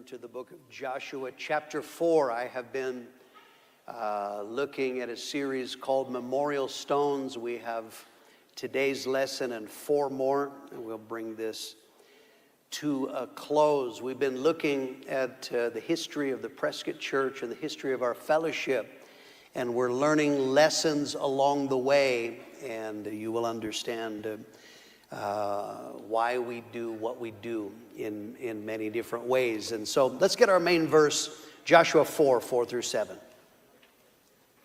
to the book of Joshua, chapter 4. I have been looking at a series called Memorial Stones. We have today's lesson and 4 more, and we'll bring this to a close. We've been looking at the history of the Prescott Church and the history of our fellowship, and we're learning lessons along the way, and you will understand why we do what we do in many different ways. And so let's get our main verse, Joshua 4, 4 through 7.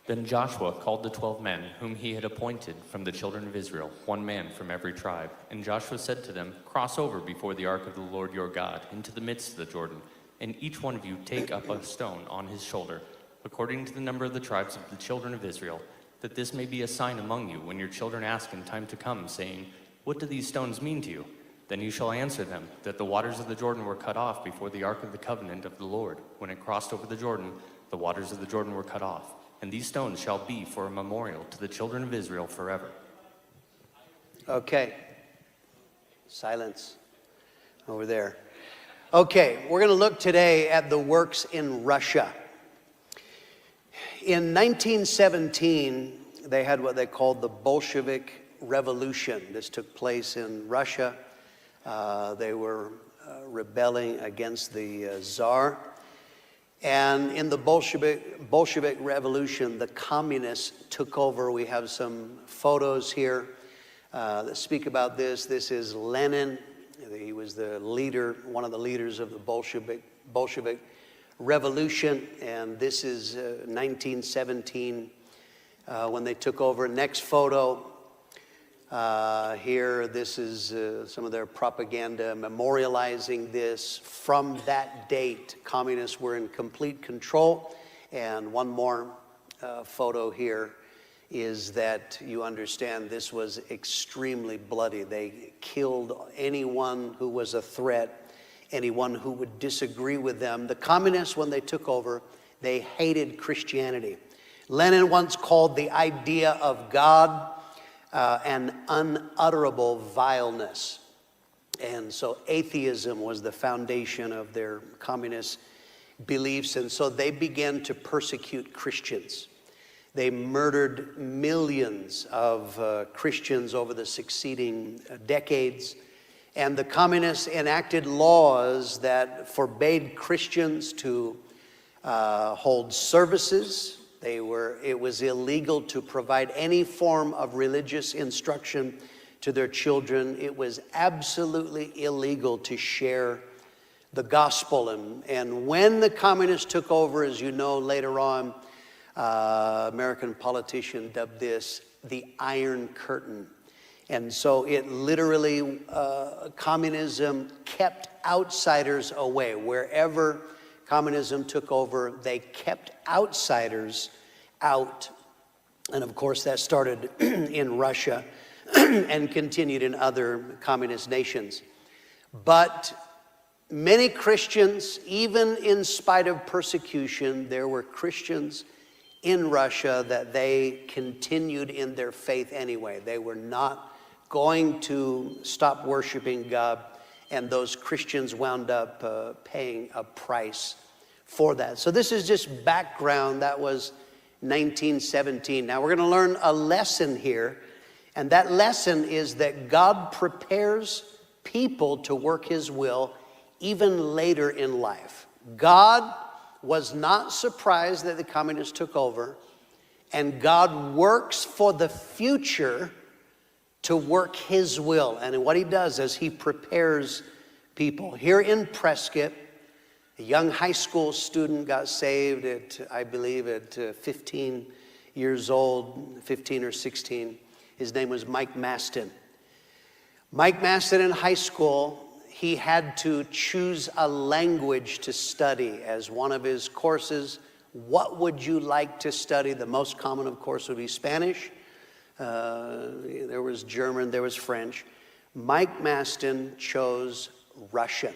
Then Joshua called the 12 men whom he had appointed from the children of Israel, 1 man from every tribe. And Joshua said to them, "Cross over before the ark of the Lord your God into the midst of the Jordan, and each one of you take up a stone on his shoulder, according to the number of the tribes of the children of Israel, that this may be a sign among you when your children ask in time to come, saying, 'What do these stones mean to you?' Then you shall answer them, that the waters of the Jordan were cut off before the ark of the covenant of the Lord. When it crossed over the Jordan, the waters of the Jordan were cut off. And these stones shall be for a memorial to the children of Israel forever." Okay. Silence over there. Okay, we're going to look today at the works in Russia. In 1917, they had what they called the Bolshevik Revolution. This took place in Russia. They were rebelling against the Tsar. And in the Bolshevik Revolution, the communists took over. We have some photos here that speak about this. This is Lenin. He was the leader, one of the leaders of the Bolshevik Revolution. And this is 1917 when they took over. Next photo. Here, this is some of their propaganda memorializing this. From that date, communists were in complete control. And one more photo here is that you understand this was extremely bloody. They killed anyone who was a threat, anyone who would disagree with them. The communists, when they took over, they hated Christianity. Lenin once called the idea of God an unutterable vileness. And so atheism was the foundation of their communist beliefs. And so they began to persecute Christians. They murdered millions of Christians over the succeeding decades. And the communists enacted laws that forbade Christians to hold services. It was illegal to provide any form of religious instruction to their children. It was absolutely illegal to share the gospel. And when the communists took over, as you know, later on, American politician dubbed this the Iron Curtain. And so it literally, communism kept outsiders away. Wherever communism took over, they kept outsiders out. And of course, that started in Russia and continued in other communist nations. But many Christians, even in spite of persecution, there were Christians in Russia that they continued in their faith anyway. They were not going to stop worshiping God. And those Christians wound up paying a price for that. So this is just background. That was 1917. Now we're going to learn a lesson here. And that lesson is that God prepares people to work His will even later in life. God was not surprised that the communists took over. And God works for the future to work His will. And what He does is He prepares people. Here in Prescott, a young high school student got saved at, I believe, at 15 years old, 15 or 16. His name was Mike Maston. Mike Maston in high school, he had to choose a language to study as one of his courses. What would you like to study? The most common, of course, would be Spanish. There was German, there was French. Mike Maston chose Russian.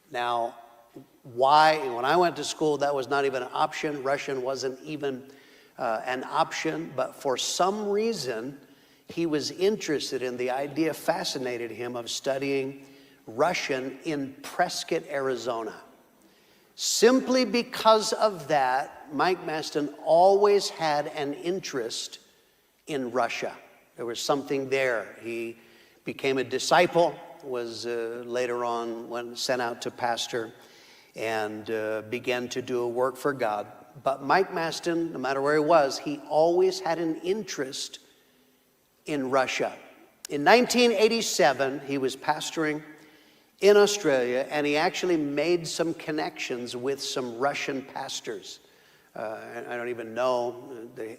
Now, why? When I went to school, that was not even an option. Russian wasn't even an option. But for some reason, he was interested in the idea, fascinated him, of studying Russian in Prescott, Arizona. Simply because of that, Mike Maston always had an interest in Russia. There was something there. He became a disciple, was later on sent out to pastor, and began to do a work for God. But Mike Maston, no matter where he was, he always had an interest in Russia. In 1987, he was pastoring in Australia, and he actually made some connections with some Russian pastors. I don't even know,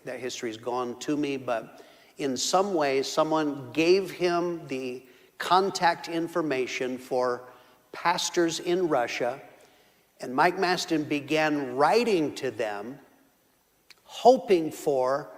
that history's gone to me, but in some way, someone gave him the contact information for pastors in Russia, and Mike Maston began writing to them, hoping for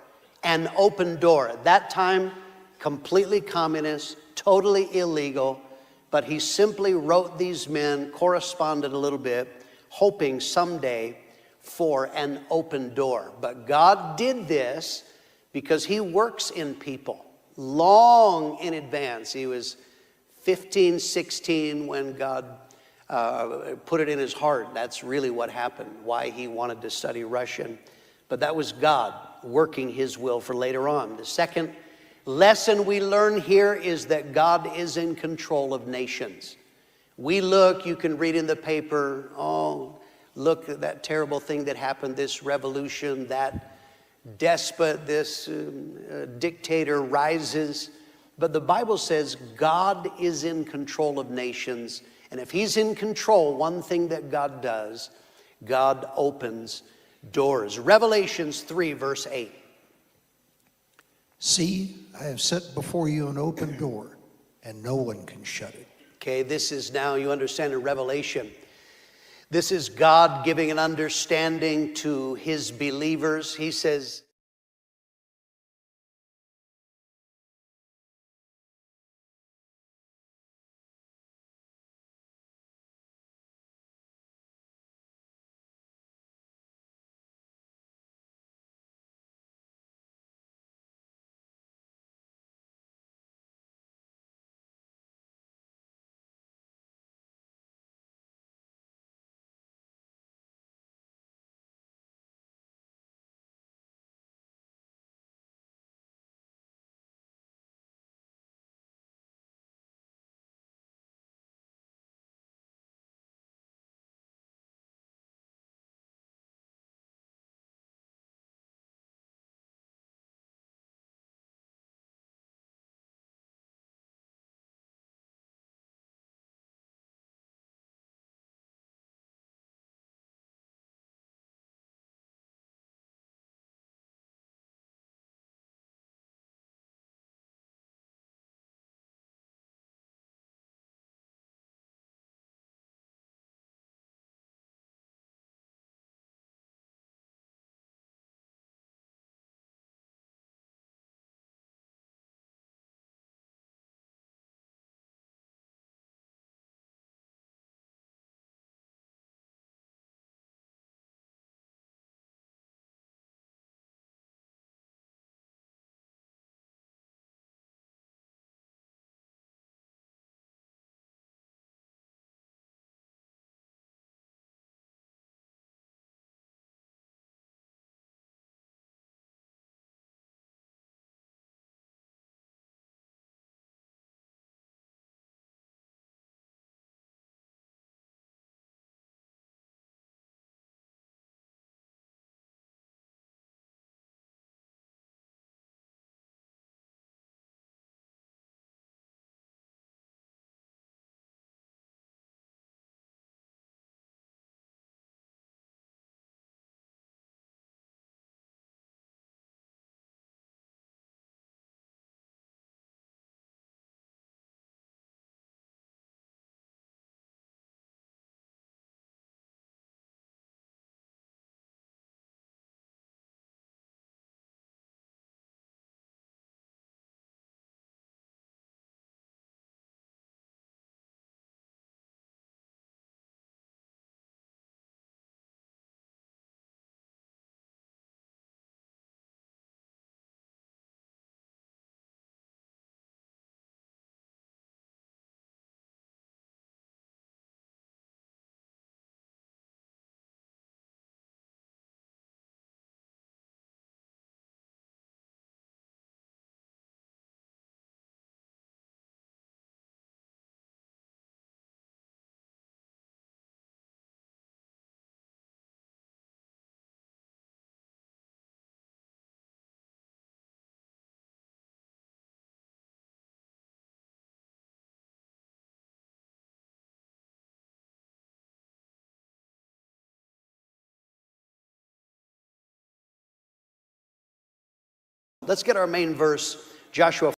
an open door. At that time, completely communist, totally illegal, but he simply wrote these men, corresponded a little bit, hoping someday for an open door. But God did this because he works in people long in advance. He was 15, 16 when God put it in his heart. That's really what happened, why he wanted to study Russian. But that was God working his will for later on. The second lesson we learn here is that God is in control of nations. We look, you can read in the paper, oh, look at that terrible thing that happened, this revolution, that despot, this dictator rises. But the Bible says God is in control of nations. And if he's in control, one thing that God does, God opens doors. Revelations 3, verse 8. See, I have set before you an open door, and no one can shut it. Okay, this is now, you understand, a revelation. This is God giving an understanding to his believers. He says, let's get our main verse, Joshua.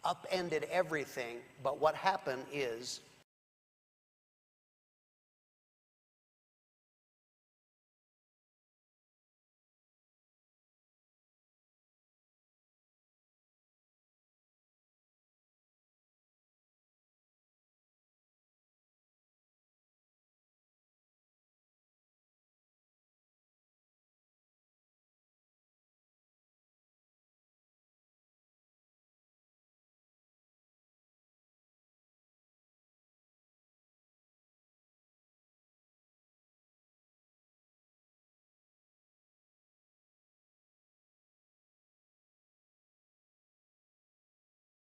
Upended everything, but what happened is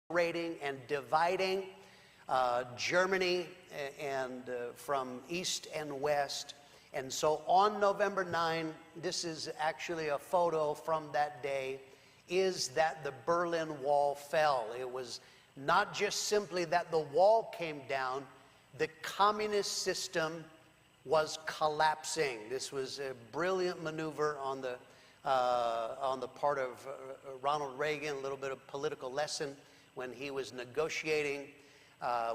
separating and dividing Germany and from east and west. And so on November 9, this is actually a photo from that day, is that the Berlin Wall fell. It was not just simply that the wall came down, the communist system was collapsing. This was a brilliant maneuver on the part of Ronald Reagan, a little bit of political lesson when he was negotiating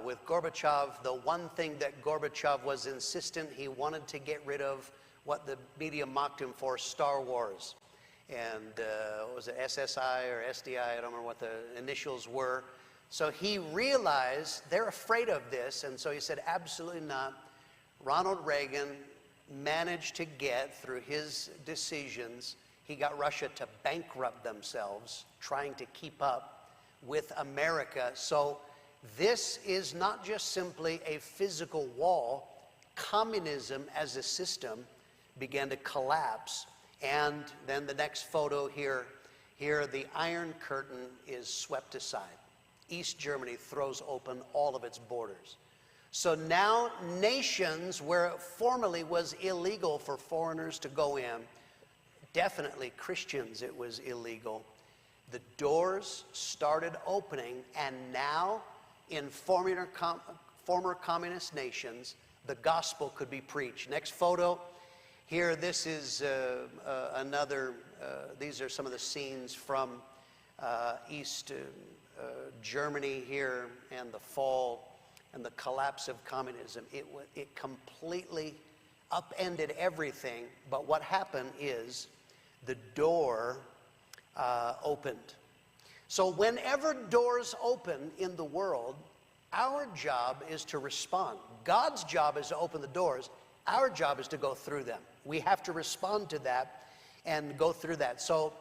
with Gorbachev. The one thing that Gorbachev was insistent, he wanted to get rid of what the media mocked him for, Star Wars. And what was it, SSI or SDI, I don't remember what the initials were. So he realized they're afraid of this, and so he said, absolutely not. Ronald Reagan managed to get, through his decisions, he got Russia to bankrupt themselves, trying to keep up with America. So this is not just simply a physical wall. Communism as a system began to collapse. And then the next photo here, the Iron Curtain is swept aside. East Germany throws open all of its borders. So now nations where it formerly was illegal for foreigners to go in, definitely Christians it was illegal, the doors started opening, and now in former communist nations, the gospel could be preached. Next photo. Here, this is these are some of the scenes from East Germany here, and the fall and the collapse of communism. It completely upended everything, but what happened is the door opened. So whenever doors open in the world, our job is to respond. God's job is to open the doors. Our job is to go through them. We have to respond to that and go through that. So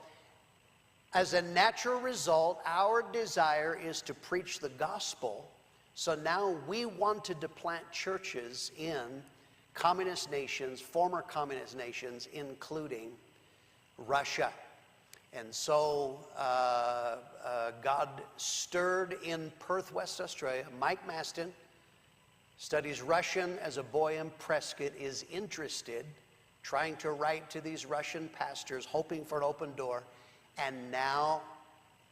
as a natural result, our desire is to preach the gospel. So now we wanted to plant churches in communist nations, former communist nations, including Russia. And so God stirred in Perth, West Australia. Mike Maston studies Russian as a boy in Prescott, is interested, trying to write to these Russian pastors, hoping for an open door. And now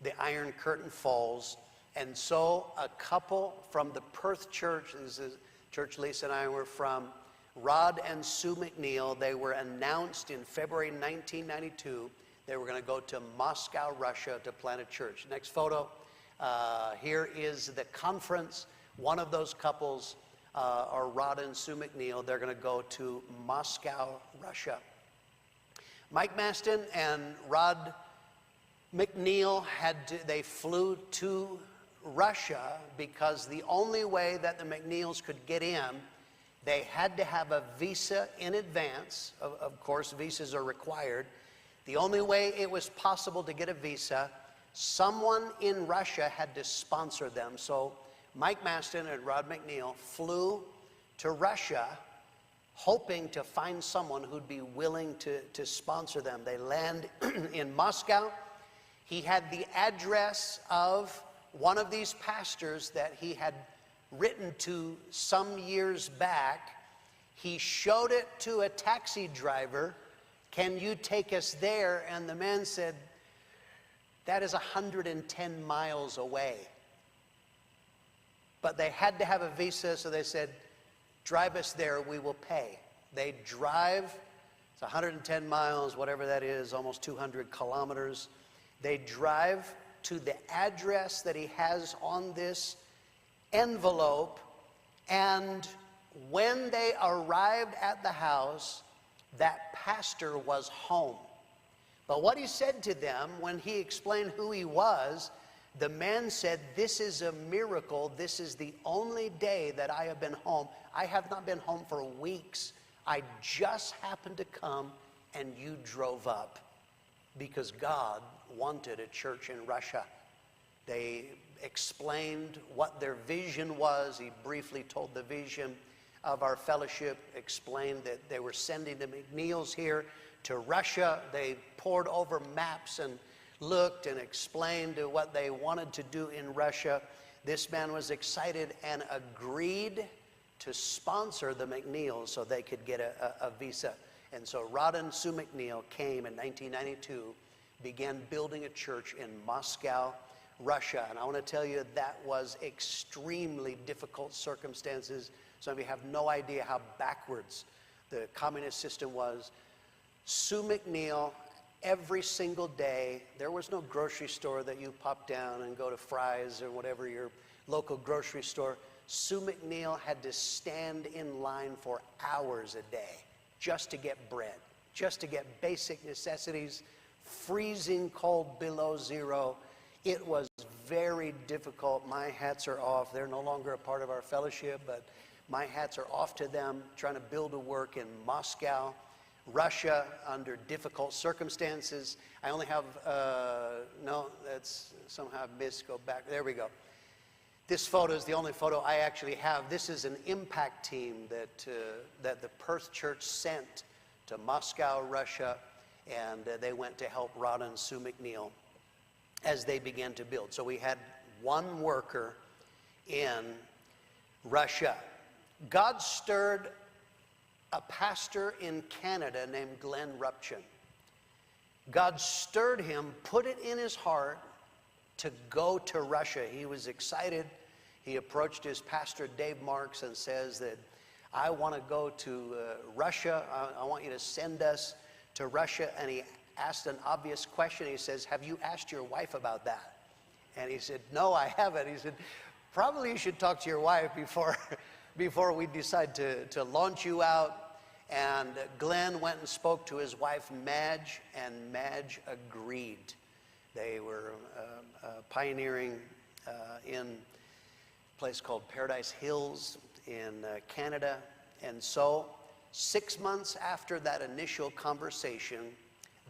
the Iron Curtain falls. And so a couple from the Perth church, this is church Lisa and I were from, Rod and Sue McNeil, they were announced in February 1992. They were going to go to Moscow, Russia to plant a church. Next photo. Here is the conference. One of those couples are Rod and Sue McNeil. They're going to go to Moscow, Russia. Mike Maston and Rod McNeil they flew to Russia because the only way that the McNeils could get in, they had to have a visa in advance. Of course, visas are required. The only way it was possible to get a visa, someone in Russia had to sponsor them. So Mike Maston and Rod McNeil flew to Russia hoping to find someone who'd be willing to sponsor them. They land in Moscow. He had the address of one of these pastors that he had written to some years back. He showed it to a taxi driver. Can you take us there? And the man said, that is 110 miles away. But they had to have a visa, so they said, drive us there, we will pay. They drive, it's 110 miles, whatever that is, almost 200 kilometers. They drive to the address that he has on this envelope, and when they arrived at the house, that pastor was home. But what he said to them when he explained who he was, the man said, this is a miracle. This is the only day that I have been home. I have not been home for weeks. I just happened to come and you drove up because God wanted a church in Russia. They explained what their vision was. He briefly told the vision of our fellowship, explained that they were sending the McNeils here to Russia. They poured over maps and looked and explained what they wanted to do in Russia. This man was excited and agreed to sponsor the McNeils so they could get a visa. And so Rod and Sue McNeil came in 1992, began building a church in Moscow, Russia. And I want to tell you that was extremely difficult circumstances. Some of you have no idea how backwards the communist system was. Sue McNeil, every single day, there was no grocery store that you pop down and go to Fry's or whatever your local grocery store. Sue McNeil had to stand in line for hours a day just to get bread, just to get basic necessities, freezing cold below zero. It was very difficult. My hats are off. They're no longer a part of our fellowship, but my hats are off to them trying to build a work in Moscow, Russia, under difficult circumstances. I only have, no, that's somehow missed, go back, there we go. This photo is the only photo I actually have. This is an impact team that the Perth Church sent to Moscow, Russia, and they went to help Rod and Sue McNeil as they began to build. So we had one worker in Russia. God stirred a pastor in Canada named Glenn Rupchin. God stirred him, put it in his heart to go to Russia. He was excited. He approached his pastor, Dave Marks, and says that I want to go to Russia. I want you to send us to Russia. And he asked an obvious question. He says, have you asked your wife about that? And he said, no, I haven't. He said, probably you should talk to your wife before we decide to launch you out. And Glenn went and spoke to his wife, Madge, and Madge agreed. They were pioneering in a place called Paradise Hills in Canada. And so 6 months after that initial conversation,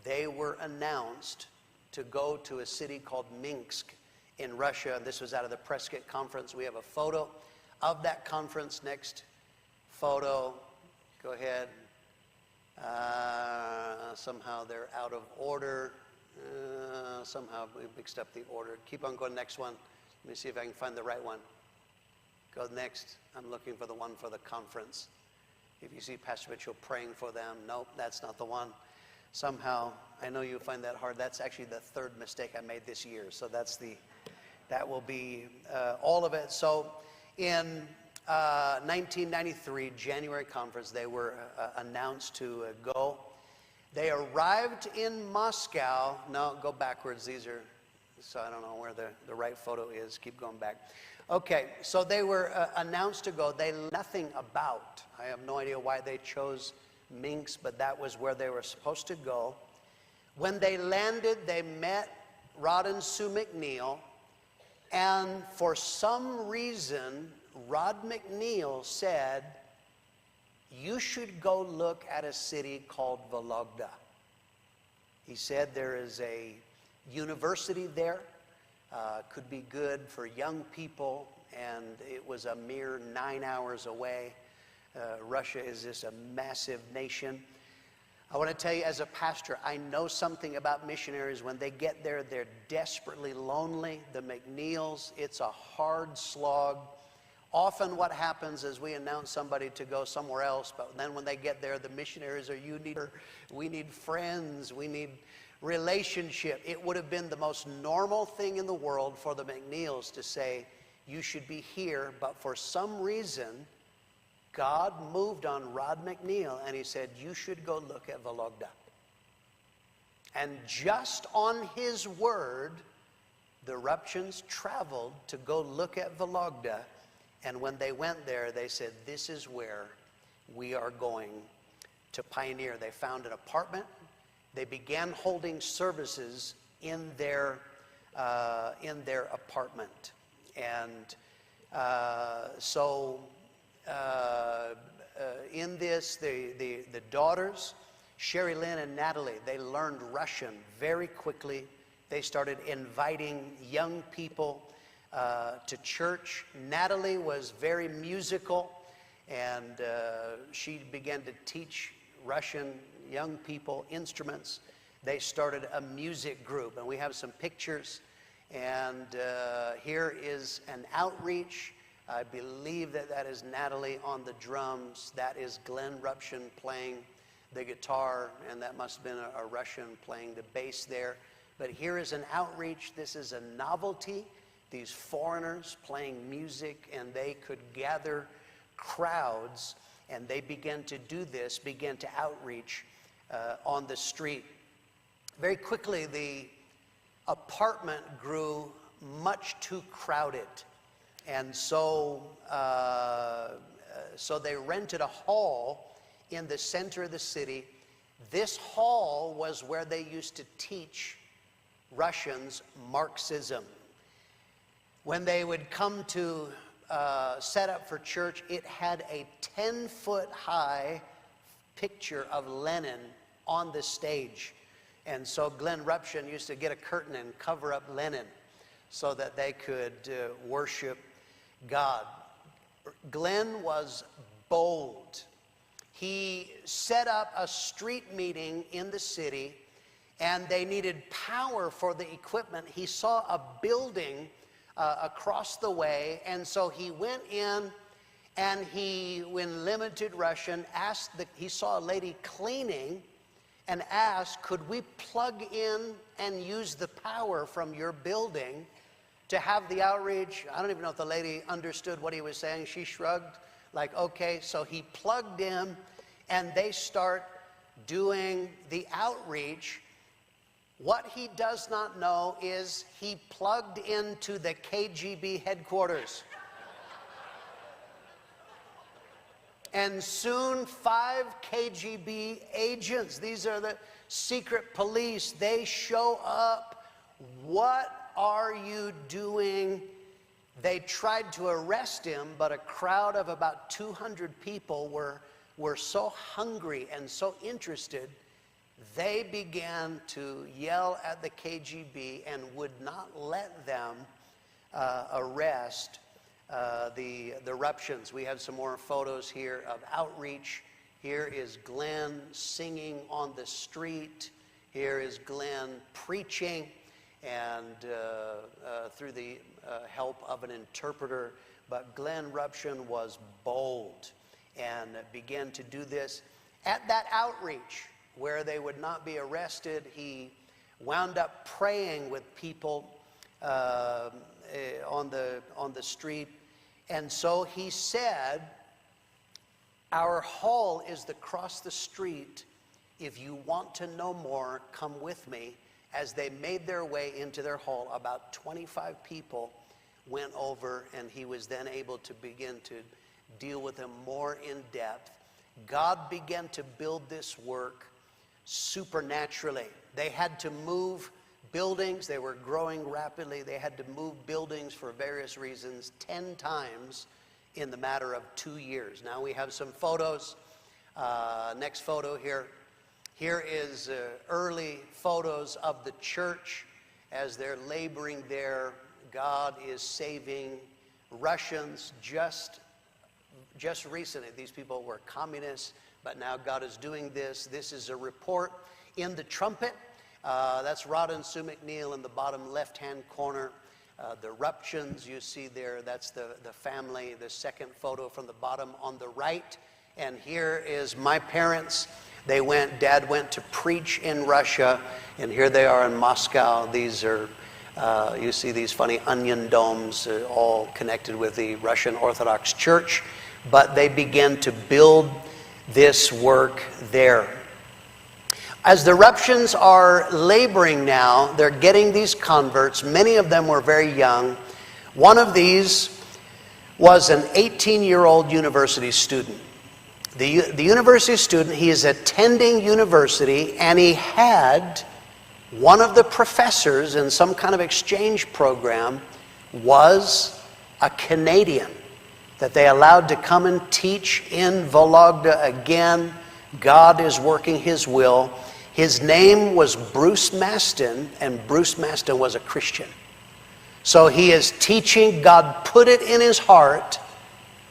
they were announced to go to a city called Minsk in Russia. This was out of the Prescott Conference. We have a photo of that conference. Next photo. Go ahead. Somehow they're out of order. Somehow we mixed up the order. Keep on going, next one. Let me see if I can find the right one. Go next. I'm looking for the one for the conference. If you see Pastor Mitchell praying for them, nope, that's not the one. Somehow, I know you'll find that hard. That's actually the third mistake I made this year. So that will be all of it. So in 1993 January conference, they were announced to go. They arrived in Moscow. No, go backwards. These are, so I don't know where the right photo is. Keep going back. Okay, so they were announced to go. They knew nothing about. I have no idea why they chose Minsk, but that was where they were supposed to go. When they landed, they met Rod and Sue McNeil, and for some reason, Rod McNeil said, you should go look at a city called Vologda. He said there is a university there. could be good for young people, and it was a mere 9 hours away. Russia is just a massive nation. I want to tell you, as a pastor, I know something about missionaries. When they get there, they're desperately lonely. The McNeils, it's a hard slog. Often what happens is we announce somebody to go somewhere else, but then when they get there, the missionaries are, we need friends, we need relationship. It would have been the most normal thing in the world for the McNeils to say, you should be here, but for some reason, God moved on Rod McNeil and he said, you should go look at Vologda. And just on his word, the Rupchans traveled to go look at Vologda. And when they went there, they said, this is where we are going to pioneer. They found an apartment. They began holding services in their apartment. And in this, the daughters, Sherry Lynn and Natalie, they learned Russian very quickly. They started inviting young people to church. Natalie was very musical, and she began to teach Russian young people instruments. They started a music group, and we have some pictures. And here is an outreach. I believe that is Natalie on the drums. That is Glenn Rupchen playing the guitar, and that must have been a Russian playing the bass there. But here is an outreach. This is a novelty. These foreigners playing music, and they could gather crowds, and they began to do this, began to outreach on the street. Very quickly, the apartment grew much too crowded. And so they rented a hall in the center of the city. This hall was where they used to teach Russians Marxism. When they would come to set up for church, it had a 10-foot high picture of Lenin on the stage. And so Glenn Rupchen used to get a curtain and cover up Lenin so that they could worship God. Glenn was bold. He set up a street meeting in the city, and they needed power for the equipment. He saw a building across the way, and so he went in, and he, in limited Russian, he saw a lady cleaning and asked, could we plug in and use the power from your building to have the outreach? I don't even know if the lady understood what he was saying. She shrugged, like, okay. So he plugged in, and they start doing the outreach. What he does not know is he plugged into the KGB headquarters. And soon 5 KGB agents, these are the secret police, they show up. What are you doing? They tried to arrest him, but a crowd of about 200 people were so hungry and so interested, they began to yell at the KGB and would not let them arrest the Rupchans. We have some more photos here of outreach. Here is Glenn singing on the street. Here is Glenn preaching, and through the help of an interpreter. But Glenn Rupchen was bold and began to do this. At that outreach, where they would not be arrested, he wound up praying with people on the street. And so he said, our hall is across the street. If you want to know more, come with me. As they made their way into their hall, about 25 people went over, and he was then able to begin to deal with them more in depth. God began to build this work supernaturally. They had to move buildings. They were growing rapidly. They had to move buildings for various reasons 10 times in the matter of 2 years. Now we have some photos. Next photo here. Here is early photos of the church. as they're laboring there, God is saving Russians just recently. These people were communists, but now God is doing this. This is a report in the trumpet. That's Rod and Sue McNeil in the bottom left-hand corner. The Ruptions you see there, that's the family. The second photo from the bottom on the right. And here is my parents. Dad went to preach in Russia, and here they are in Moscow. These are, you see these funny onion domes, all connected with the Russian Orthodox Church. But they began to build this work there. As the Ruptions are laboring now, they're getting these converts. Many of them were very young. One of these was an 18-year-old university student. The university student, he is attending university, and he had one of the professors in some kind of exchange program was a Canadian that they allowed to come and teach in Vologda again. God is working his will. His name was Bruce Maston, and Bruce Maston was a Christian. So he is teaching. God put it in his heart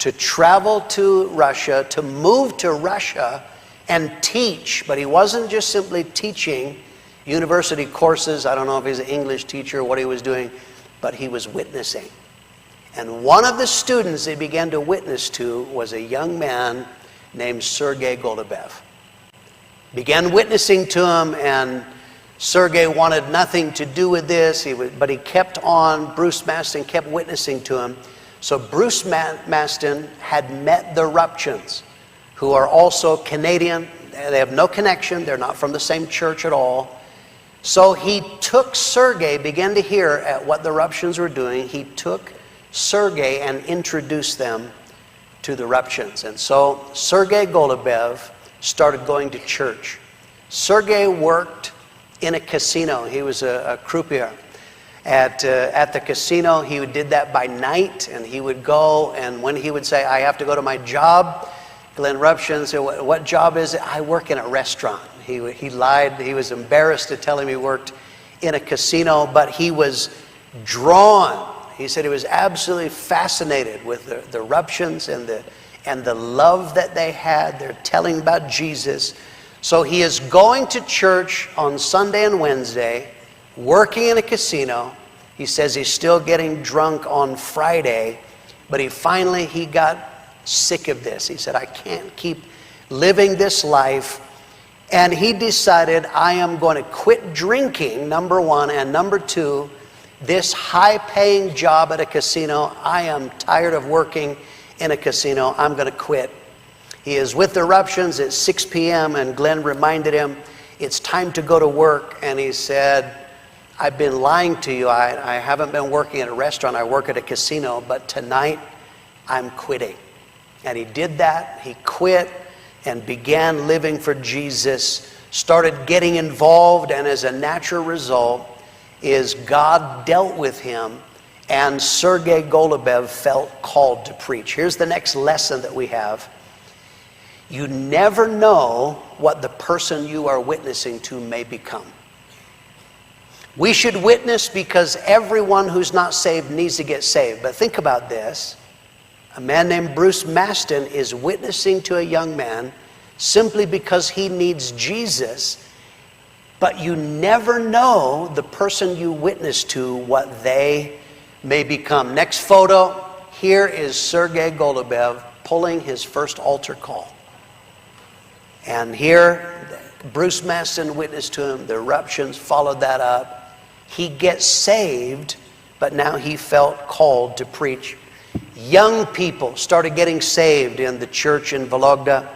to travel to Russia, to move to Russia and teach. But he wasn't just simply teaching university courses. I don't know if he's an English teacher or what he was doing, but he was witnessing. And one of the students he began to witness to was a young man named Sergei Golubev. Began witnessing to him, and Sergei wanted nothing to do with this, but he kept on. Bruce Maston kept witnessing to him. So Bruce Maston had met the Ruptions, who are also Canadian. They have no connection. They're not from the same church at all. So he took Sergei, began to hear at what the Ruptions were doing. He took Sergei and introduced them to the Ruptions. And so Sergei Golubev started going to church. Sergei worked in a casino. He was a croupier. At the casino, he did that by night, and he would go, and when he would say, I have to go to my job, Glenn Ruption said, what job is it? I work in a restaurant. He lied. He was embarrassed to tell him he worked in a casino, but he was drawn. He said he was absolutely fascinated with the Ruptions and the love that they had. They're telling about Jesus. So he is going to church on Sunday and Wednesday, working in a casino. He says he's still getting drunk on Friday, but he got sick of this. He said, I can't keep living this life. And he decided, I am going to quit drinking, number one, and number two, this high-paying job at a casino. I am tired of working in a casino. I'm going to quit. He is with the Ruptions at 6 p.m., and Glenn reminded him, it's time to go to work. And he said, I've been lying to you. I haven't been working at a restaurant. I work at a casino, but tonight I'm quitting. And he did that. He quit and began living for Jesus, started getting involved, and as a natural result is God dealt with him, and Sergei Golubev felt called to preach. Here's the next lesson that we have. You never know what the person you are witnessing to may become. We should witness because everyone who's not saved needs to get saved. But think about this. A man named Bruce Maston is witnessing to a young man simply because he needs Jesus. But you never know the person you witness to, what they may become. Next photo. Here is Sergei Golubev pulling his first altar call. And here, Bruce Maston witnessed to him. The Ruptions followed that up. He gets saved, but now he felt called to preach. Young people started getting saved in the church in Vologda.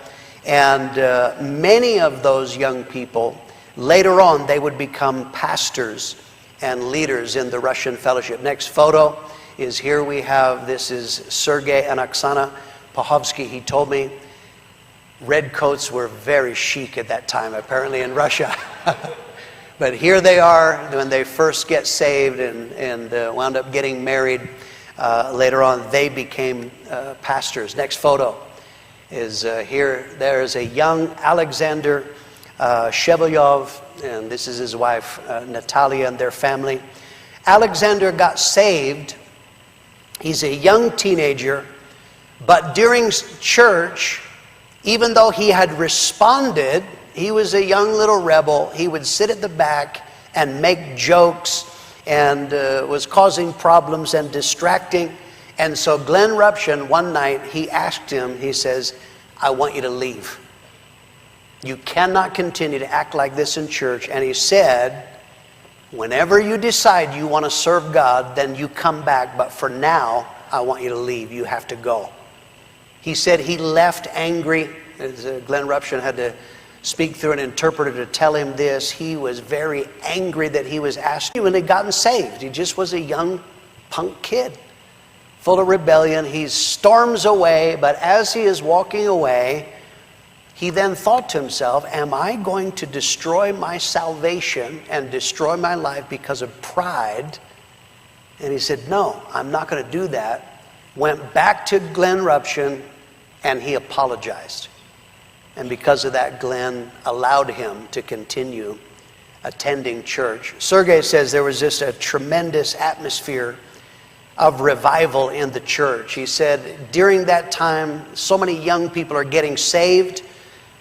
And many of those young people, later on, they would become pastors and leaders in the Russian fellowship. Next photo is here we have, this is Sergei and Oksana Pahovsky. He told me red coats were very chic at that time, apparently in Russia. But here they are when they first get saved and wound up getting married. Later on, they became pastors. Next photo is here. There is a young Alexander Shevolyov. and this is his wife, Natalia, and their family. Alexander got saved. He's a young teenager, but during church, even though he had responded, he was a young little rebel. He would sit at the back and make jokes and was causing problems and distracting. And so Glenn Ruption, one night, he asked him, he says, I want you to leave. You cannot continue to act like this in church. And he said, whenever you decide you want to serve God, then you come back. But for now, I want you to leave. You have to go. He said he left angry. Glenn Ruption had to speak through an interpreter to tell him this. He was very angry that he was asked when he'd gotten saved. He just was a young punk kid, full of rebellion. He storms away, but as he is walking away, he then thought to himself, am I going to destroy my salvation and destroy my life because of pride? And he said, no, I'm not going to do that. Went back to Glenn Ruption and he apologized. And because of that, Glenn allowed him to continue attending church. Sergei says there was just a tremendous atmosphere of revival in the church. He said during that time, so many young people are getting saved.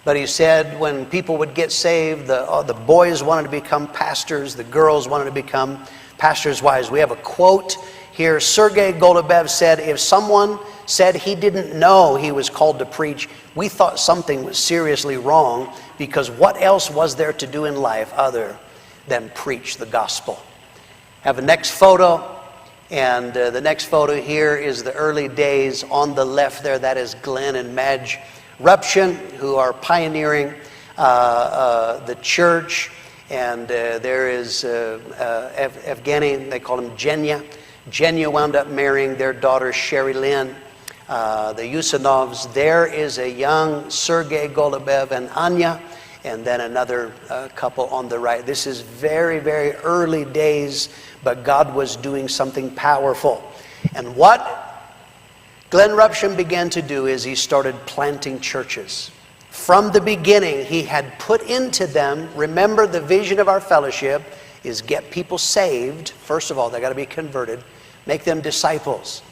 But he said when people would get saved, the boys wanted to become pastors, the girls wanted to become pastors' wives. We have a quote here. Sergei Golubev said, if someone said he didn't know he was called to preach, we thought something was seriously wrong, because what else was there to do in life other than preach the gospel? Have a next photo. And the next photo here is the early days. On the left there, that is Glenn and Madge Ruption, who are pioneering the church. And there is Evgeny, they call him Genya. Genya wound up marrying their daughter Sherry Lynn. The Yusanovs, there is a young Sergei Golubev and Anya, and then another couple on the right. This is very, very early days, but God was doing something powerful. And what Glenn Ruption began to do is he started planting churches. From the beginning, he had put into them, remember the vision of our fellowship is get people saved. First of all, they got to be converted. Make them disciples.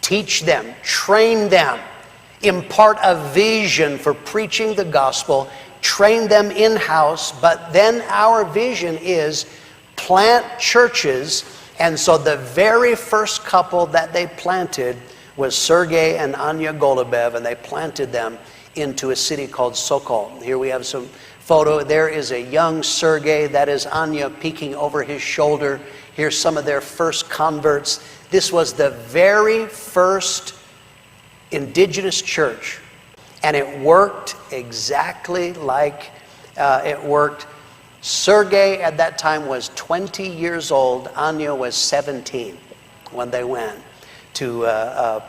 Teach them, train them, impart a vision for preaching the gospel, train them in-house. But then our vision is plant churches. And so the very first couple that they planted was Sergei and Anya Golubev, and they planted them into a city called Sokol. Here we have some photo. There is a young Sergei, that is Anya peeking over his shoulder. Here's some of their first converts. This was the very first indigenous church, and it worked exactly like it worked. Sergei at that time was 20 years old. Anya was 17 when they went to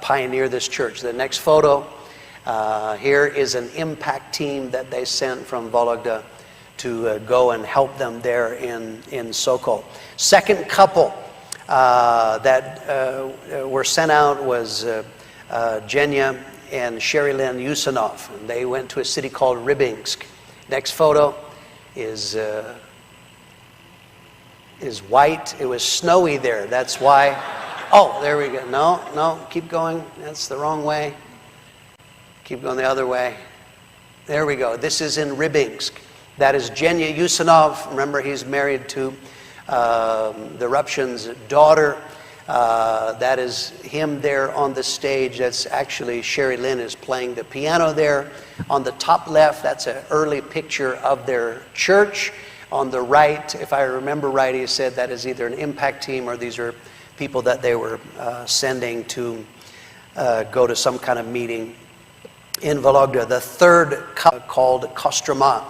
pioneer this church. The next photo here is an impact team that they sent from Vologda to go and help them there in Sokol. Second couple that were sent out was Genya and Sherry Lynn Yusanov. And they went to a city called Rybinsk. Next photo is white. It was snowy there. That's why. Oh, there we go. No, keep going. That's the wrong way. Keep going the other way. There we go. This is in Rybinsk. That is Genya Yusanov. Remember, he's married to the Ruption's daughter. That is him there on the stage. That's actually Sherry Lynn is playing the piano there. On the top left, that's an early picture of their church. On the right, if I remember right, he said that is either an impact team or these are people that they were sending to go to some kind of meeting in Vologda. The third called Kostroma.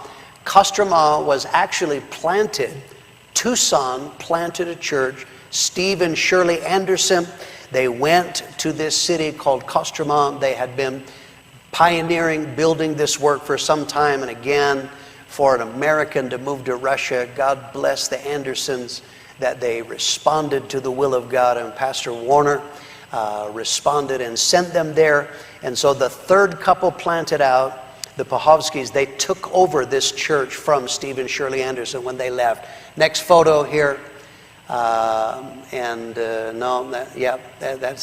Kostroma was actually planted. Tucson planted a church. Steve and Shirley Anderson, they went to this city called Kostroma. They had been pioneering, building this work for some time. And again, for an American to move to Russia, God bless the Andersons that they responded to the will of God. And Pastor Warner responded and sent them there. And so the third couple planted out. the Pahovskys, they took over this church from Steve and Shirley Anderson when they left. Next photo here. That's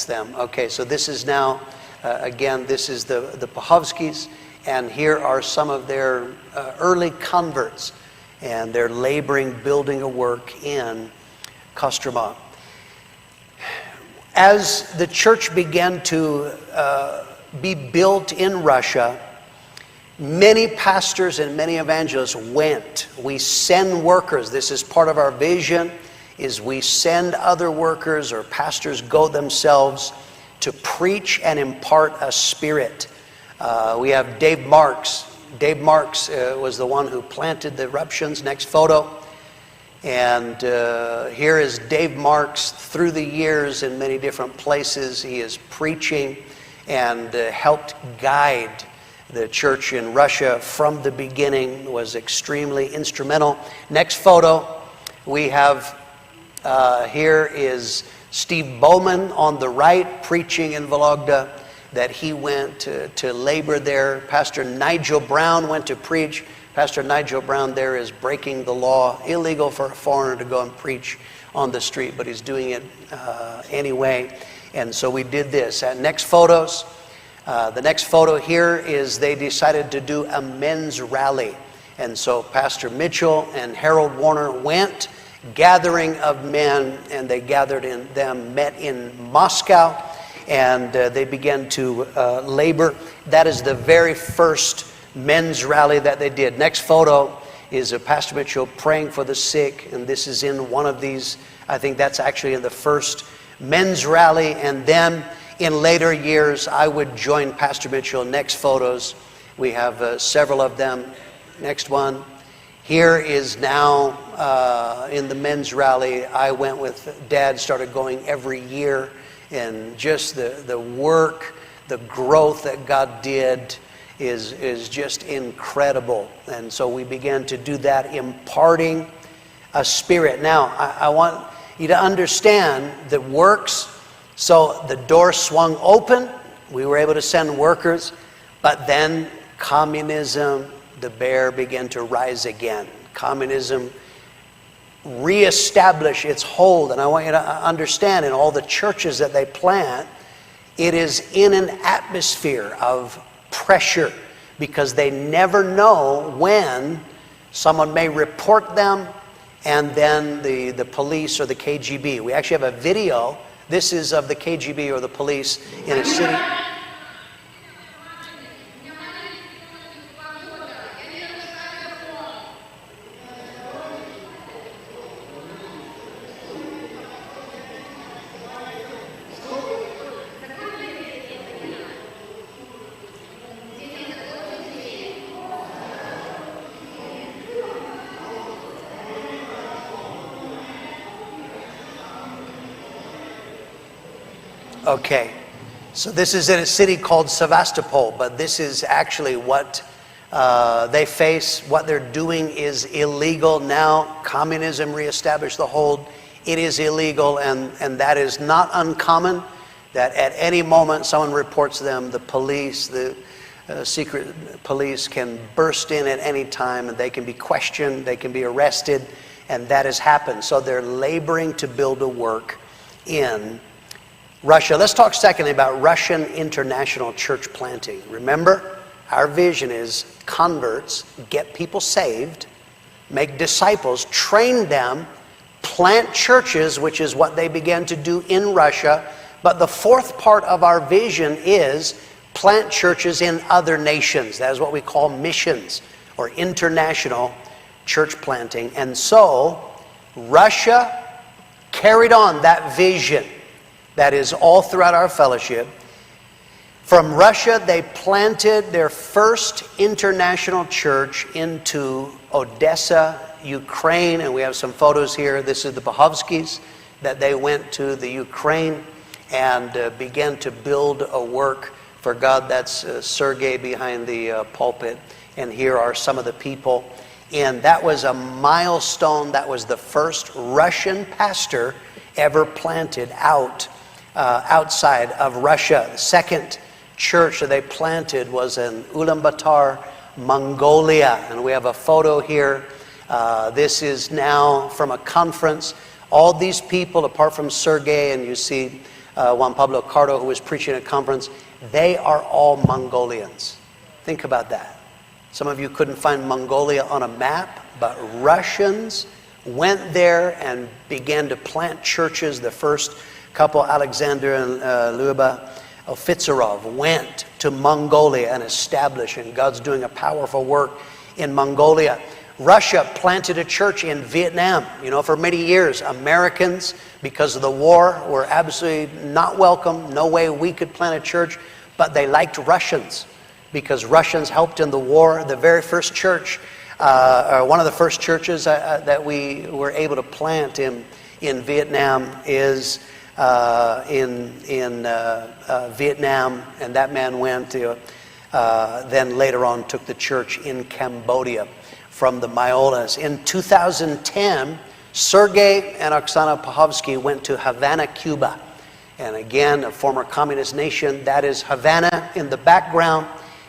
them. Okay, so this is now, again, this is the Pahovskys, and here are some of their early converts, and they're laboring, building a work in Kostroma. As the church began to be built in Russia, many pastors and many evangelists went. We send workers. This is part of our vision, is we send other workers, or pastors go themselves to preach and impart a spirit. We have Dave Marks. Dave Marks was the one who planted the eruptions. Next photo. And here is Dave Marks through the years in many different places. He is preaching and helped guide the church in Russia from the beginning, was extremely instrumental. Next photo, we have, here is Steve Bowman on the right, preaching in Vologda, that he went to labor there. Pastor Nigel Brown went to preach. Pastor Nigel Brown there is breaking the law. Illegal for a foreigner to go and preach on the street, but he's doing it anyway. And so we did this. Next photos. The next photo here is they decided to do a men's rally. And so Pastor Mitchell and Harold Warner went, gathering of men, and they gathered in them, met in Moscow, and they began to labor. That is the very first men's rally that they did. Next photo is Pastor Mitchell praying for the sick, and this is in one of these, I think that's actually in the first men's rally, and then in later years I would join Pastor Mitchell. Next photos, we have several of them. Next one. Here is now in the men's rally. I went with Dad, started going every year, and just the work, the growth that God did is just incredible. And so we began to do that, imparting a spirit. Now, I want you to understand the works. So the door swung open. We were able to send workers. But then communism, the bear began to rise again. Communism reestablished its hold. And I want you to understand, in all the churches that they plant, it is in an atmosphere of pressure, because they never know when someone may report them, and then the police or the KGB. We actually have a video. This is of the KGB or the police in a city. Okay, so this is in a city called Sevastopol, but this is actually what they face. What they're doing is illegal now. Communism reestablished the hold. It is illegal, and that is not uncommon, that at any moment someone reports them, the police, the secret police can burst in at any time, and they can be questioned, they can be arrested, and that has happened. So they're laboring to build a work in Russia. Let's talk secondly about Russian international church planting. Remember, our vision is converts, get people saved, make disciples, train them, plant churches, which is what they began to do in Russia. But the fourth part of our vision is plant churches in other nations. That is what we call missions, or international church planting. And so Russia carried on that vision. That is all throughout our fellowship. From Russia, they planted their first international church into Odessa, Ukraine, and we have some photos here. This is the Pahovskys, that they went to the Ukraine and began to build a work for God. That's Sergei behind the pulpit, and here are some of the people. And that was a milestone. That was the first Russian pastor ever planted outside of Russia. The second church that they planted was in Ulaanbaatar, Mongolia. And we have a photo here. This is now from a conference. All these people, apart from Sergei, and you see Juan Pablo Cardo, who was preaching at a conference, they are all Mongolians. Think about that. Some of you couldn't find Mongolia on a map, but Russians went there and began to plant churches. The first couple, Alexander and Lyuba Ofitsarov, went to Mongolia and established, and God's doing a powerful work in Mongolia. Russia planted a church in Vietnam. You know, for many years, Americans, because of the war, were absolutely not welcome. No way we could plant a church, but they liked Russians because Russians helped in the war. The very first church, one of the first churches that we were able to plant in Vietnam is in Vietnam, and that man went to, then later on took the church in Cambodia from the Myolas. In 2010, Sergei and Oksana Pahovsky went to Havana, Cuba. And again, a former communist nation. That is Havana in the background.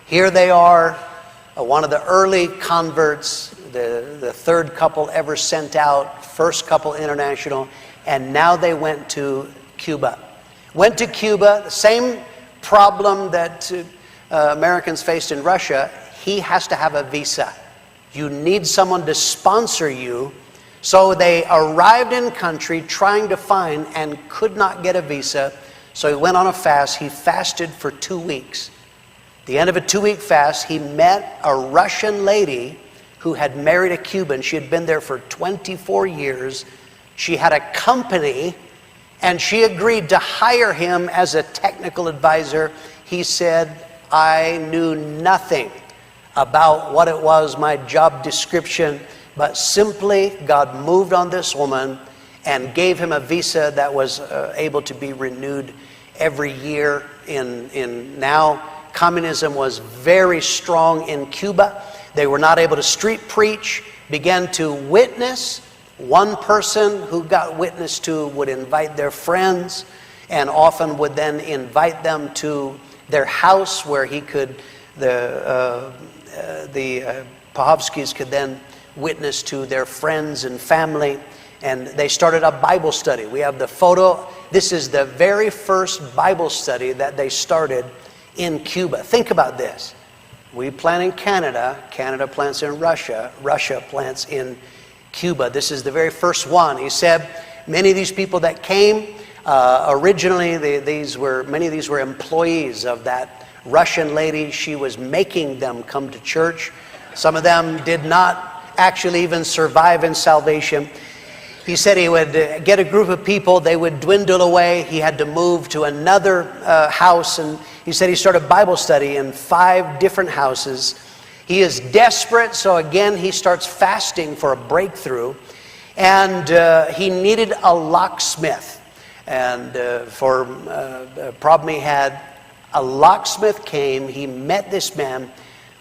Here they are, one of the early converts, the third couple ever sent out, first couple international, and now they went to Cuba. Went to Cuba, the same problem that Americans faced in Russia. He has to have a visa. You need someone to sponsor you. So they arrived in country trying to find and could not get a visa. So he went on a fast. He fasted for 2 weeks. At the end of a 2-week fast, he met a Russian lady who had married a Cuban. She had been there for 24 years. She had a company, and she agreed to hire him as a technical advisor. He said, I knew nothing about what it was, my job description, but simply God moved on this woman and gave him a visa that was able to be renewed every year. Now, communism was very strong in Cuba. They were not able to street preach, began to witness. One person who got witnessed to would invite their friends and often would then invite them to their house where he could, the Pahovskys could then witness to their friends and family, and they started a Bible study. We have the photo. This is the very first Bible study that they started in Cuba. Think about this. We plant in Canada, Canada plants in Russia, Russia plants in Cuba. This is the very first one. He said many of these people that came, originally many of these were employees of that Russian lady. She was making them come to church. Some of them did not actually even survive in salvation. He said he would get a group of people, they would dwindle away. He had to move to another house, and he said he started Bible study in 5 different houses. He is desperate, so again he starts fasting for a breakthrough, and he needed a locksmith. And for a problem he had, a locksmith came. He met this man,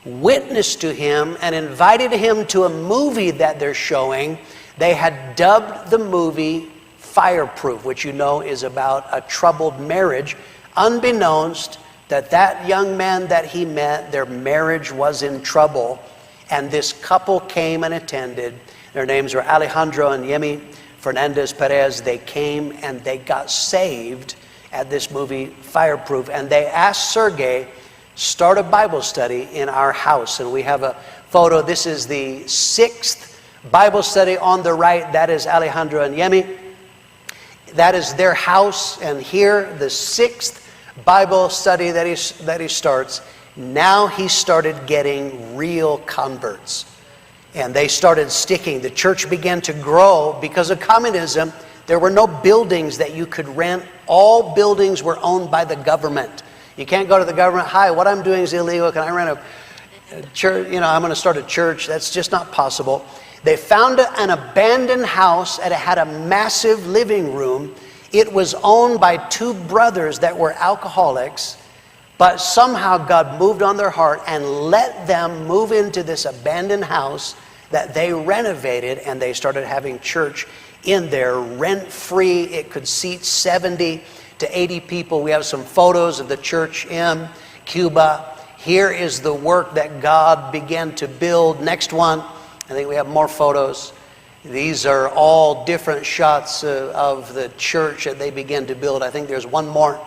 witnessed to him, and invited him to a movie that they're showing. They had dubbed the movie Fireproof, which you know is about a troubled marriage. Unbeknownst that young man that he met, their marriage was in trouble, and this couple came and attended. Their names were Alejandro and Yemi Fernandez Perez. They came and they got saved at this movie Fireproof, and they asked Sergei, start a Bible study in our house. And we have a photo. This is the 6th Bible study on the right. That is Alejandro and Yemi. That is their house, and here the 6th Bible study that he starts. Now he started getting real converts, and they started sticking. The church began to grow because of communism. There were no buildings that you could rent. All buildings were owned by the government. You can't go to the government, hi, what I'm doing is illegal, can I rent a church? You know, I'm going to start a church. That's just not possible. They found an abandoned house, and it had a massive living room. It was owned by 2 brothers that were alcoholics, but somehow God moved on their heart and let them move into this abandoned house that they renovated, and they started having church in there, rent-free. It could seat 70 to 80 people. We have some photos of the church in Cuba. Here is the work that God began to build. Next one, I think we have more photos. These are all different shots of the church that they began to build. I think there's one more.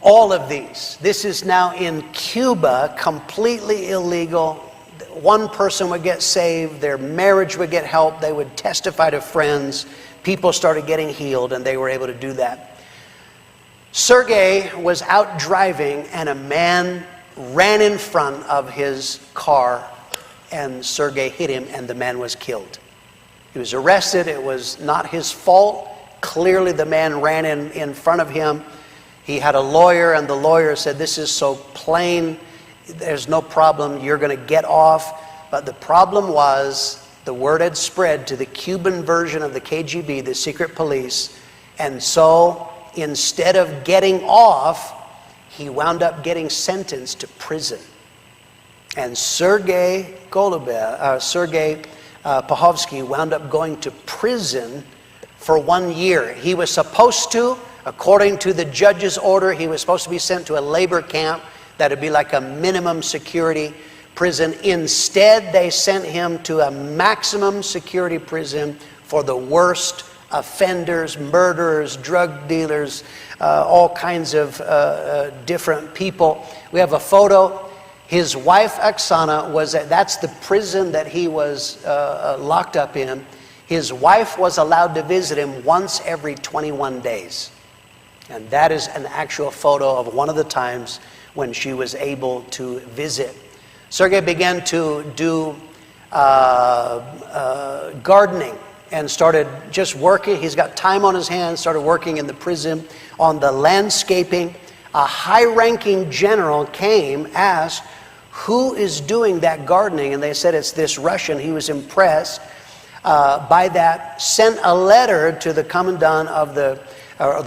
All of these. This is now in Cuba, completely illegal. One person would get saved, their marriage would get help, they would testify to friends, people started getting healed, and they were able to do that. Sergei was out driving, and a man ran in front of his car, and Sergei hit him, and the man was killed. He was arrested. It was not his fault. Clearly the man ran in front of him. He had a lawyer, and the lawyer said, this is so plain, there's no problem, you're going to get off. But the problem was, the word had spread to the Cuban version of the KGB, the secret police, and so instead of getting off, he wound up getting sentenced to prison. And Sergei Pahovsky wound up going to prison for 1 year. He was supposed to, according to the judge's order, he was supposed to be sent to a labor camp that would be like a minimum security prison. Instead, they sent him to a maximum security prison for the worst offenders, murderers, drug dealers, all kinds of different people. We have a photo. His wife, Oksana, that's the prison that he was locked up in. His wife was allowed to visit him once every 21 days. And that is an actual photo of one of the times when she was able to visit. Sergei began to do gardening and started just working. He's got time on his hands, started working in the prison on the landscaping. A high-ranking general came, asked, who is doing that gardening? And they said, it's this Russian. He was impressed by that, sent a letter to the commandant of the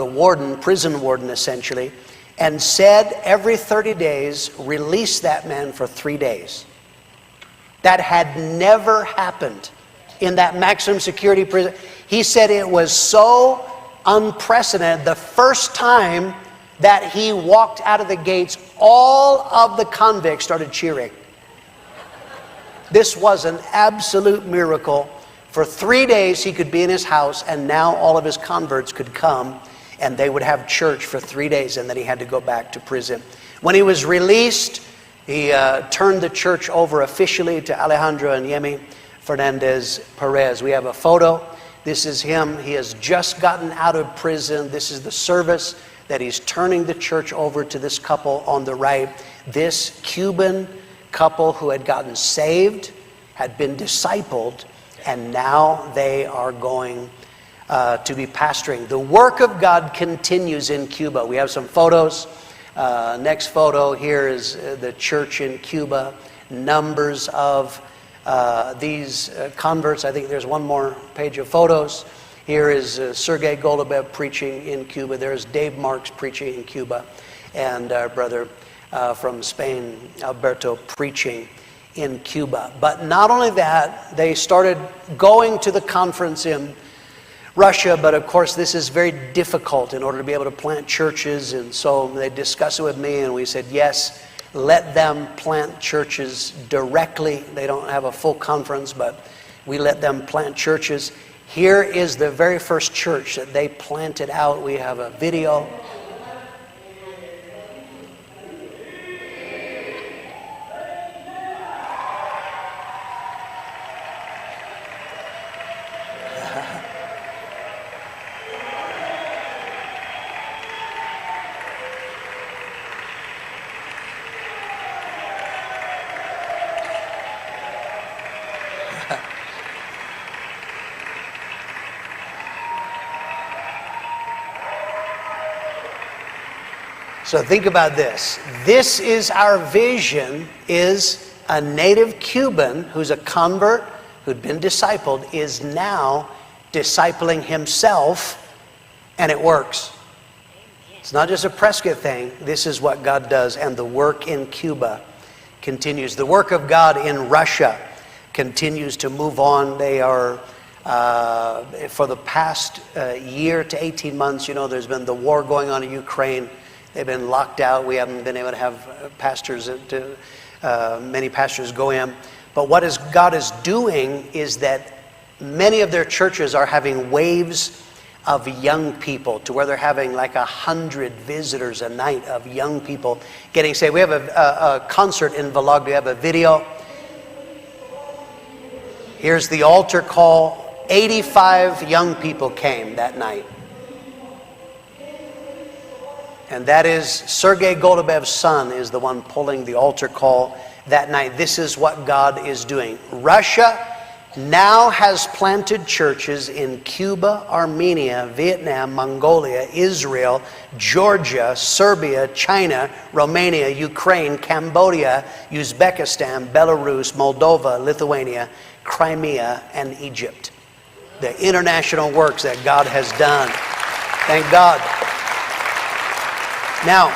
warden, prison warden essentially, and said every 30 days, release that man for 3 days. That had never happened in that maximum security prison. He said it was so unprecedented. The first time that he walked out of the gates, all of the convicts started cheering. This was an absolute miracle. For 3 days he could be in his house, and now all of his converts could come and they would have church for 3 days, and then he had to go back to prison. When he was released, he turned the church over officially to Alejandro and Yemi Fernandez Perez. We have a photo. This is him. He has just gotten out of prison. This is the service that he's turning the church over to this couple on the right. This Cuban couple who had gotten saved, had been discipled, and now they are going to be pastoring. The work of God continues in Cuba. We have some photos. Next photo here is the church in Cuba. Numbers of these converts. I think there's one more page of photos. Here is Sergei Golubev preaching in Cuba. There's Dave Marks preaching in Cuba. And our brother from Spain, Alberto, preaching in Cuba. But not only that, they started going to the conference in Russia, but of course this is very difficult in order to be able to plant churches, and so they discussed it with me, and we said, yes, let them plant churches directly. They don't have a full conference, but we let them plant churches. Here is the very first church that they planted out. We have a video. So think about this. This is our vision, is a native Cuban who's a convert, who'd been discipled, is now discipling himself, and it works. It's not just a Prescott thing. This is what God does, and the work in Cuba continues. The work of God in Russia continues to move on. They are, for the past year to 18 months, there's been the war going on in Ukraine. They've been locked out. We haven't been able to have many pastors go in. But what God is doing is that many of their churches are having waves of young people, to where they're having like 100 visitors a night of young people getting saved. We have a concert in Vologda. We have a video. Here's the altar call. 85 young people came that night. And that is Sergei Golubev's son is the one pulling the altar call that night. This is what God is doing. Russia now has planted churches in Cuba, Armenia, Vietnam, Mongolia, Israel, Georgia, Serbia, China, Romania, Ukraine, Cambodia, Uzbekistan, Belarus, Moldova, Lithuania, Crimea, and Egypt. The international works that God has done. Thank God. Now,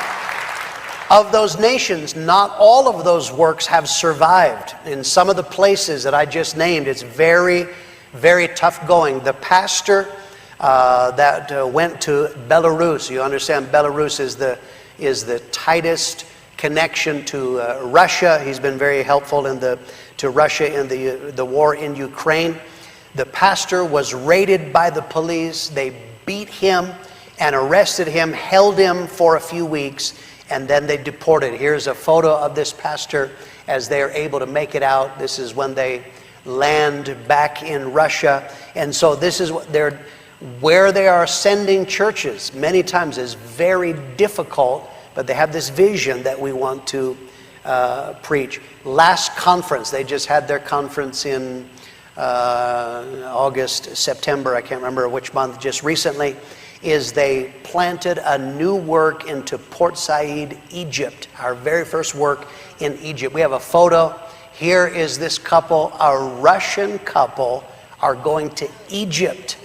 of those nations, not all of those works have survived. In some of the places that I just named, it's very, very tough going. The pastor that went to Belarus, you understand Belarus is the tightest connection to Russia. He's been very helpful to Russia in the war in Ukraine. The pastor was raided by the police. They beat him and arrested him, held him for a few weeks, and then they deported. Here's a photo of this pastor as they are able to make it out. This is when they land back in Russia. And so this is where they are sending churches. Many times is very difficult, but they have this vision that we want to preach. Last conference, they just had their conference in August, September, I can't remember which month, just recently, is they planted a new work into Port Said, Egypt, our very first work in Egypt. We have a photo. Here is this couple, a Russian couple, are going to Egypt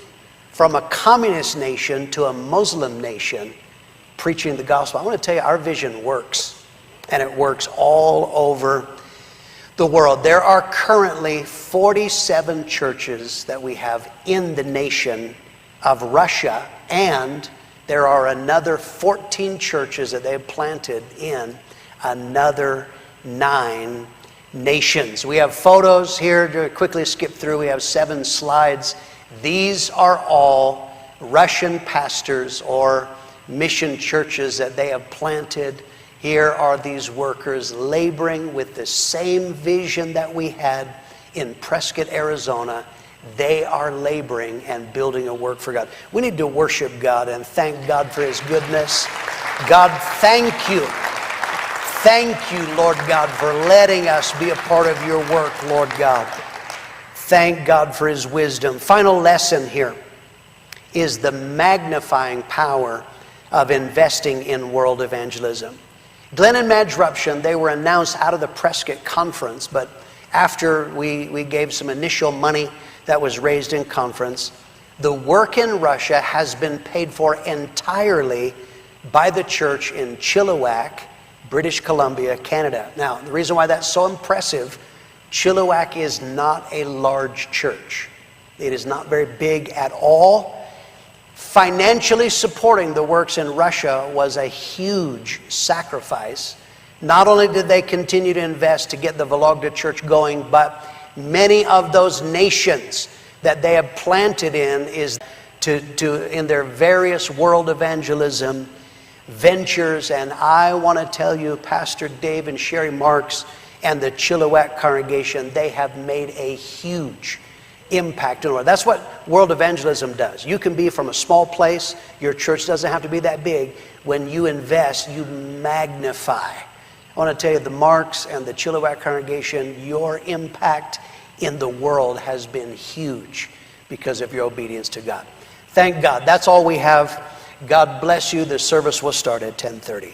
from a communist nation to a Muslim nation, preaching the gospel. I want to tell you, our vision works, and it works all over the world. There are currently 47 churches that we have in the nation of Russia, and there are another 14 churches that they have planted in another 9 nations. We have photos here to quickly skip through. We have 7 slides. These are all Russian pastors or mission churches that they have planted. Here are these workers laboring with the same vision that we had in Prescott, Arizona. They are laboring and building a work for God. We need to worship God and thank God for His goodness. God, thank you. Thank you, Lord God, for letting us be a part of your work, Lord God. Thank God for His wisdom. Final lesson here is the magnifying power of investing in world evangelism. Glenn and Madge Ruption, they were announced out of the Prescott conference, but after we gave some initial money that was raised in conference, the work in Russia has been paid for entirely by the church in Chilliwack, British Columbia, Canada. Now, the reason why that's so impressive, Chilliwack is not a large church. It is not very big at all. Financially supporting the works in Russia was a huge sacrifice. Not only did they continue to invest to get the Vologda church going, but many of those nations that they have planted in is in their various world evangelism ventures. And I want to tell you, Pastor Dave and Sherry Marks and the Chilliwack congregation, they have made a huge impact in the world. That's what world evangelism does. You can be from a small place. Your church doesn't have to be that big. When you invest, you magnify. I want to tell you, the Marks and the Chilliwack congregation, your impact in the world has been huge because of your obedience to God. Thank God. That's all we have. God bless you. The service will start at 10:30.